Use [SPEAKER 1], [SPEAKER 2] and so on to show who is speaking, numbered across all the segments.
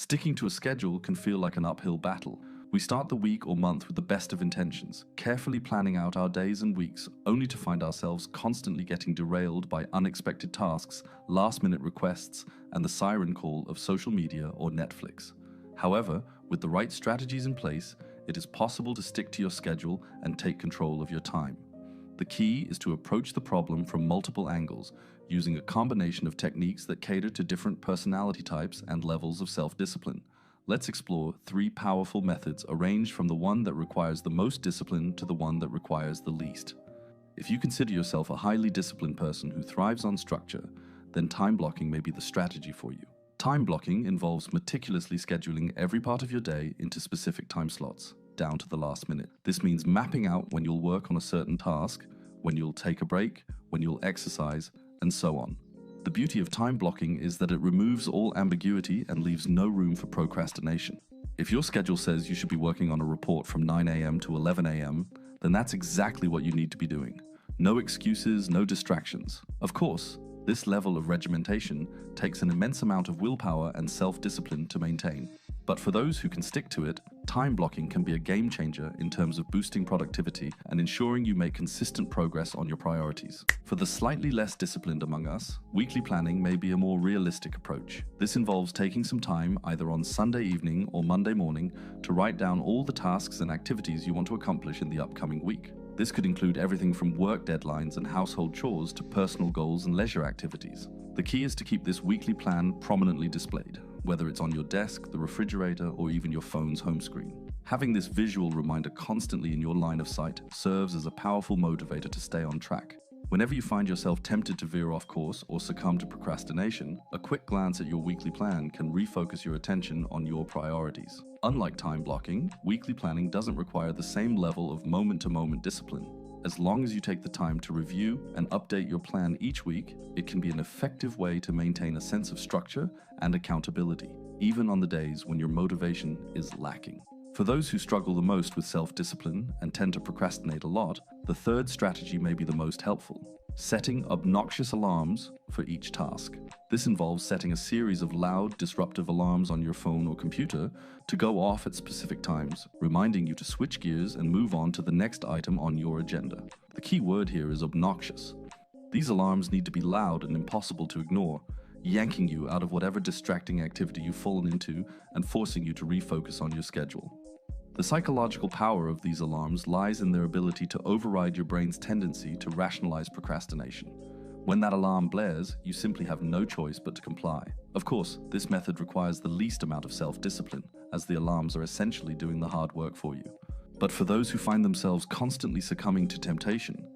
[SPEAKER 1] Sticking to a schedule can feel like an uphill battle. We start the week or month with the best of intentions, carefully planning out our days and weeks, only to find ourselves constantly getting derailed by unexpected tasks, last-minute requests, and the siren call of social media or Netflix. However, with the right strategies in place, it is possible to stick to your schedule and take control of your time. The key is to approach the problem from multiple angles, using a combination of techniques that cater to different personality types and levels of self-discipline. Let's explore 3 powerful methods arranged from the one that requires the most discipline to the one that requires the least. If you consider yourself a highly disciplined person who thrives on structure, then time blocking may be the strategy for you. Time blocking involves meticulously scheduling every part of your day into specific time slots, down to the last minute. This means mapping out when you'll work on a certain task, when you'll take a break, when you'll exercise, and so on. The beauty of time blocking is that it removes all ambiguity and leaves no room for procrastination. If your schedule says you should be working on a report from 9 a.m. to 11 a.m., then that's exactly what you need to be doing. No excuses, no distractions. Of course, this level of regimentation takes an immense amount of willpower and self-discipline to maintain. But for those who can stick to it, time blocking can be a game changer in terms of boosting productivity and ensuring you make consistent progress on your priorities. For the slightly less disciplined among us, weekly planning may be a more realistic approach. This involves taking some time either on Sunday evening or Monday morning to write down all the tasks and activities you want to accomplish in the upcoming week. This could include everything from work deadlines and household chores to personal goals and leisure activities. The key is to keep this weekly plan prominently displayed, whether it's on your desk, the refrigerator, or even your phone's home screen. Having this visual reminder constantly in your line of sight serves as a powerful motivator to stay on track. Whenever you find yourself tempted to veer off course or succumb to procrastination, a quick glance at your weekly plan can refocus your attention on your priorities. Unlike time blocking, weekly planning doesn't require the same level of moment-to-moment discipline. As long as you take the time to review and update your plan each week, it can be an effective way to maintain a sense of structure and accountability, even on the days when your motivation is lacking. For those who struggle the most with self-discipline and tend to procrastinate a lot, the third strategy may be the most helpful: setting obnoxious alarms for each task. This involves setting a series of loud, disruptive alarms on your phone or computer to go off at specific times, reminding you to switch gears and move on to the next item on your agenda. The key word here is obnoxious. These alarms need to be loud and impossible to ignore, yanking you out of whatever distracting activity you've fallen into and forcing you to refocus on your schedule. The psychological power of these alarms lies in their ability to override your brain's tendency to rationalize procrastination. When that alarm blares, you simply have no choice but to comply. Of course, this method requires the least amount of self-discipline, as the alarms are essentially doing the hard work for you. But for those who find themselves constantly succumbing to temptation,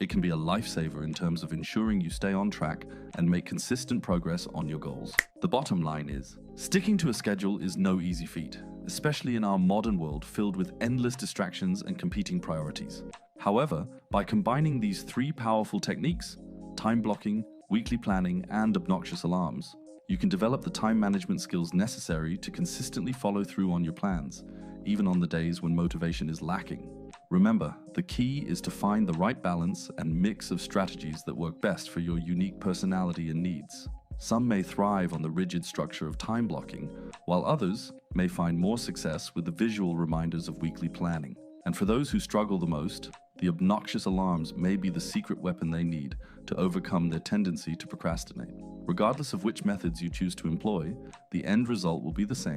[SPEAKER 1] it can be a lifesaver in terms of ensuring you stay on track and make consistent progress on your goals. The bottom line is, sticking to a schedule is no easy feat, especially in our modern world filled with endless distractions and competing priorities. However, by combining these 3 powerful techniques, time blocking, weekly planning, and obnoxious alarms, you can develop the time management skills necessary to consistently follow through on your plans, even on the days when motivation is lacking. Remember, the key is to find the right balance and mix of strategies that work best for your unique personality and needs. Some may thrive on the rigid structure of time blocking, while others may find more success with the visual reminders of weekly planning. And for those who struggle the most, the obnoxious alarms may be the secret weapon they need to overcome their tendency to procrastinate. Regardless of which methods you choose to employ, the end result will be the same.